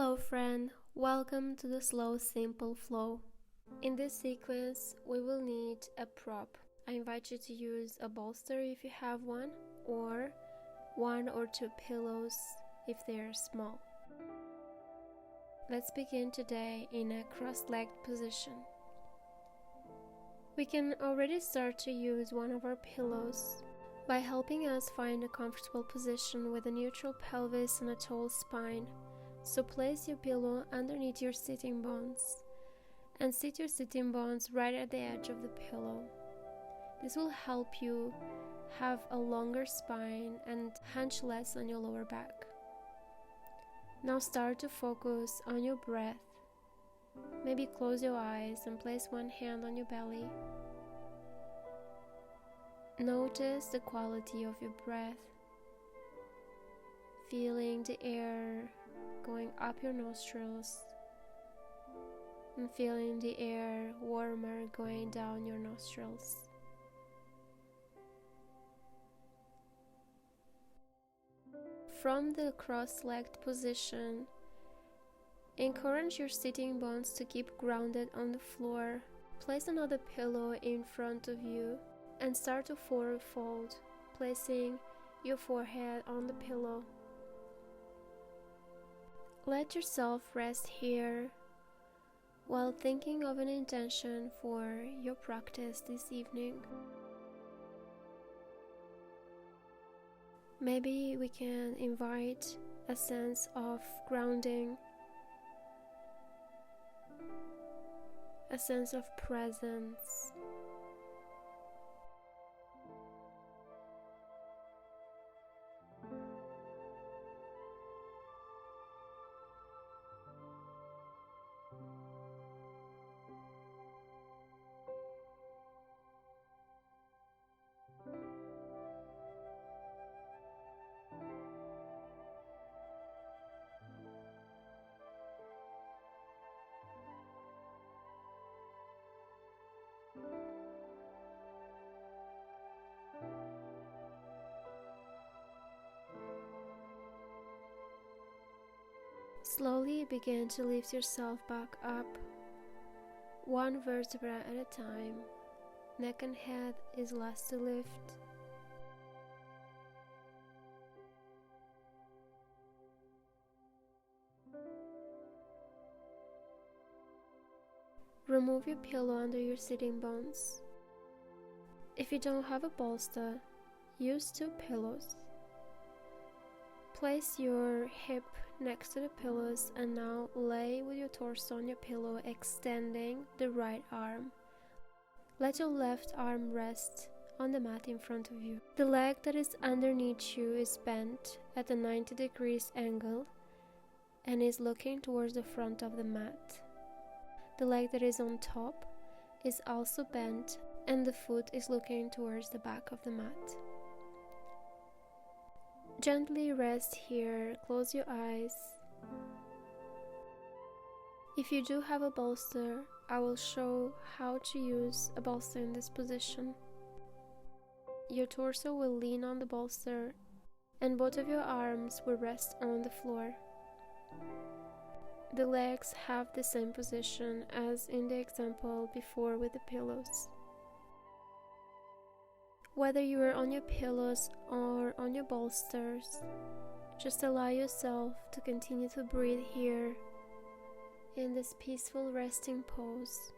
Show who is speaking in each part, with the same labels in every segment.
Speaker 1: Hello friend, welcome to the Slow Simple Flow. In this sequence, we will need a prop. I invite you to use a bolster if you have one, or 1 or 2 pillows if they are small. Let's begin today in a cross-legged position. We can already start to use one of our pillows by helping us find a comfortable position with a neutral pelvis and a tall spine. So place your pillow underneath your sitting bones and sit your sitting bones right at the edge of the pillow. This will help you have a longer spine and hunch less on your lower back. Now start to focus on your breath. Maybe close your eyes and place one hand on your belly. Notice the quality of your breath, feeling the air going up your nostrils and feeling the air warmer going down your nostrils. From the cross-legged position, encourage your sitting bones to keep grounded on the floor. Place another pillow in front of you and start to forward fold, placing your forehead on the pillow. Let yourself rest here while thinking of an intention for your practice this evening. Maybe we can invite a sense of grounding, a sense of presence. Slowly begin to lift yourself back up, one vertebra at a time. Neck and head is last to lift. Remove your pillow under your sitting bones. If you don't have a bolster, use 2 pillows. Place your hip next to the pillows and now lay with your torso on your pillow, extending the right arm. Let your left arm rest on the mat in front of you. The leg that is underneath you is bent at a 90 degrees angle and is looking towards the front of the mat. The leg that is on top is also bent and the foot is looking towards the back of the mat. Gently rest here, close your eyes. If you do have a bolster, I will show how to use a bolster in this position. Your torso will lean on the bolster and both of your arms will rest on the floor. The legs have the same position as in the example before with the pillows. Whether you are on your pillows or on your bolsters, just allow yourself to continue to breathe here in this peaceful resting pose.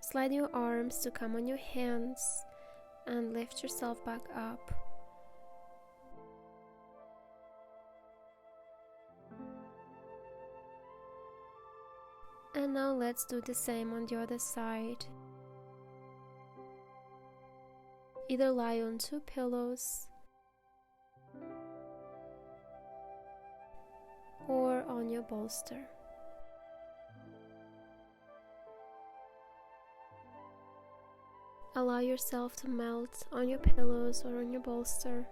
Speaker 1: Slide your arms to come on your hands and lift yourself back up. And now let's do the same on the other side. Either lie on 2 pillows or on your bolster. Allow yourself to melt on your pillows or on your bolster.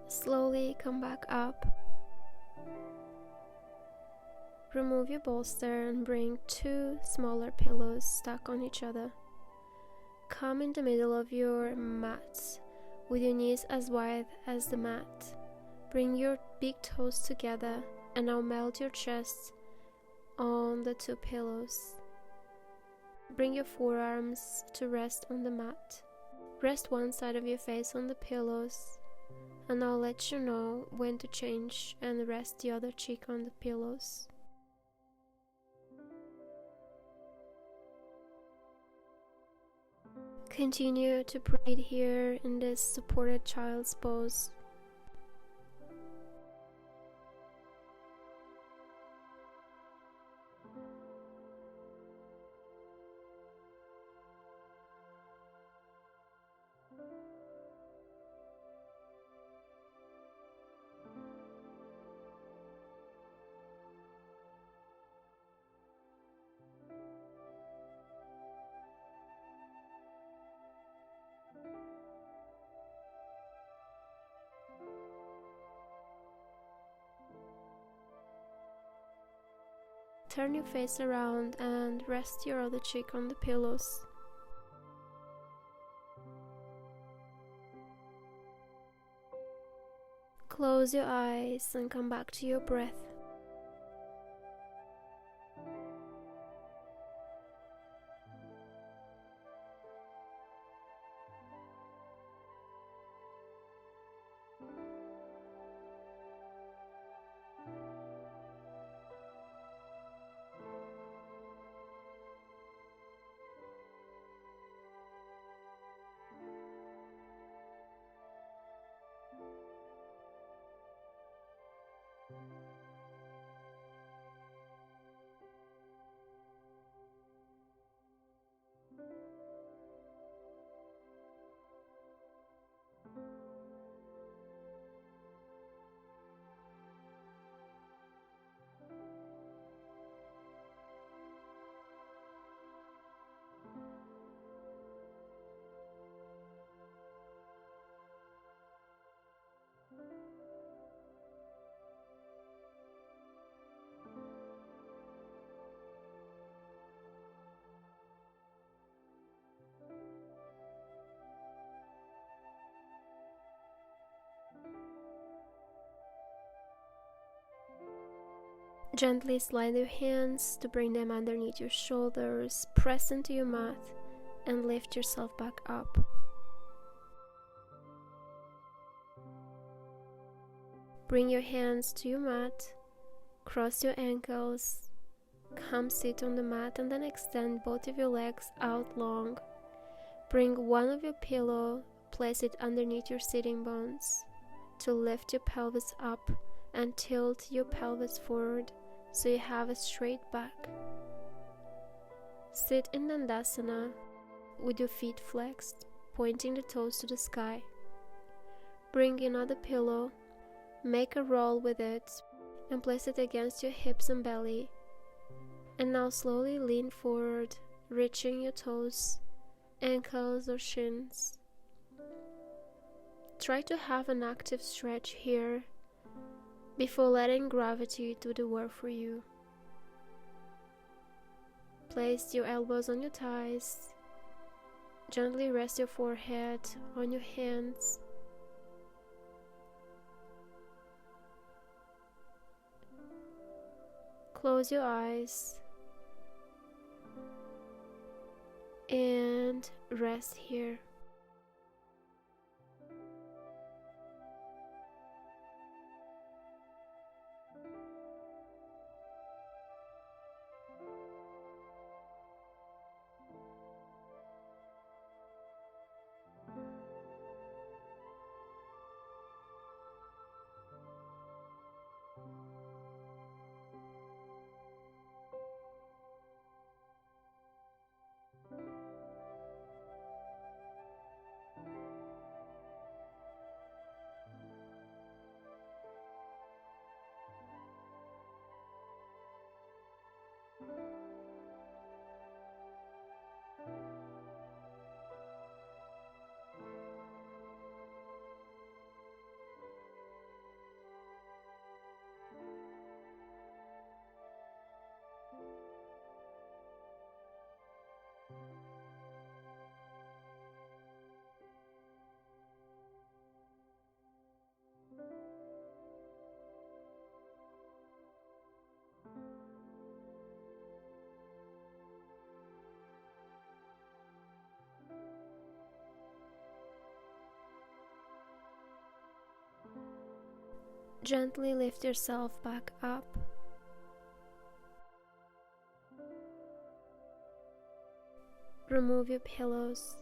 Speaker 1: Slowly come back up. Remove your bolster and bring 2 smaller pillows stuck on each other. Come in the middle of your mat with your knees as wide as the mat. Bring your big toes together and now melt your chest on the 2 pillows. Bring your forearms to rest on the mat. Rest one side of your face on the pillows, and I'll let you know when to change and rest the other cheek on the pillows. Continue to breathe here in this supported child's pose. Turn your face around and rest your other cheek on the pillows. Close your eyes and come back to your breath. Gently slide your hands to bring them underneath your shoulders, press into your mat, and lift yourself back up. Bring your hands to your mat, cross your ankles, come sit on the mat, and then extend both of your legs out long. Bring one of your pillow, place it underneath your sitting bones to lift your pelvis up and tilt your pelvis forward so you have a straight back. Sit in Dandasana with your feet flexed, pointing the toes to the sky. Bring another pillow, make a roll with it, and place it against your hips and belly. And now slowly lean forward, reaching your toes, ankles or shins. Try to have an active stretch here before letting gravity do the work for you. Place your elbows on your thighs. Gently rest your forehead on your hands. Close your eyes and rest here. Gently lift yourself back up. Remove your pillows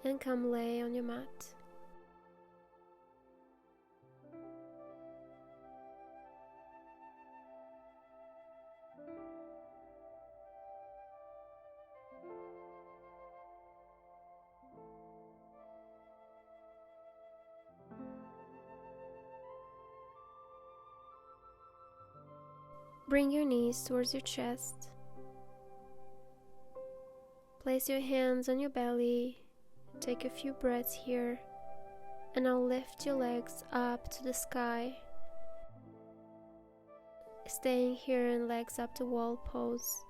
Speaker 1: and come lay on your mat. Bring your knees towards your chest. Place your hands on your belly. Take a few breaths here. And now lift your legs up to the sky. Staying here in legs up to wall pose.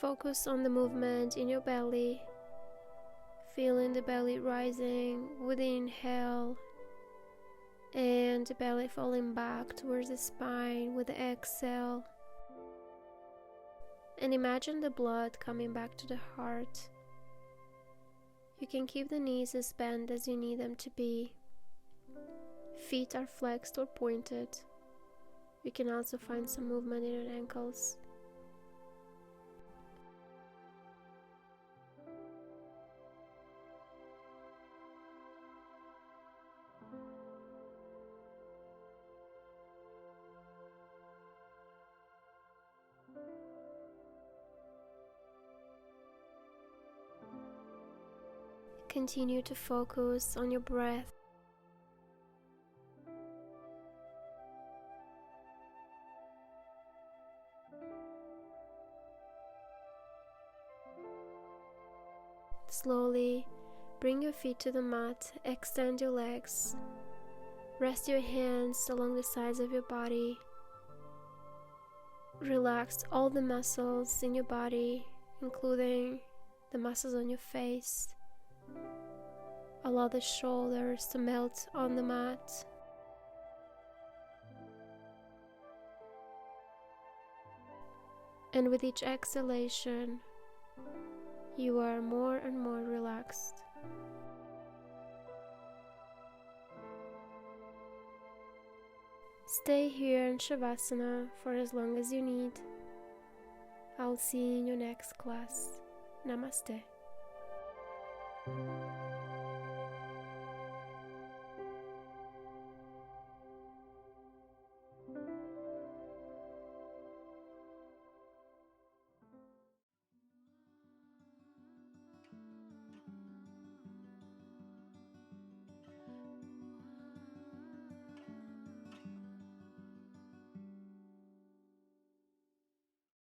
Speaker 1: Focus on the movement in your belly. Feeling the belly rising with the inhale. And the belly falling back towards the spine with the exhale. And imagine the blood coming back to the heart. You can keep the knees as bent as you need them to be. Feet are flexed or pointed. You can also find some movement in your ankles. Continue to focus on your breath. Slowly bring your feet to the mat, extend your legs. Rest your hands along the sides of your body. Relax all the muscles in your body, including the muscles on your face. Allow the shoulders to melt on the mat. And with each exhalation, you are more and more relaxed. Stay here in Shavasana for as long as you need. I'll see you in your next class. Namaste.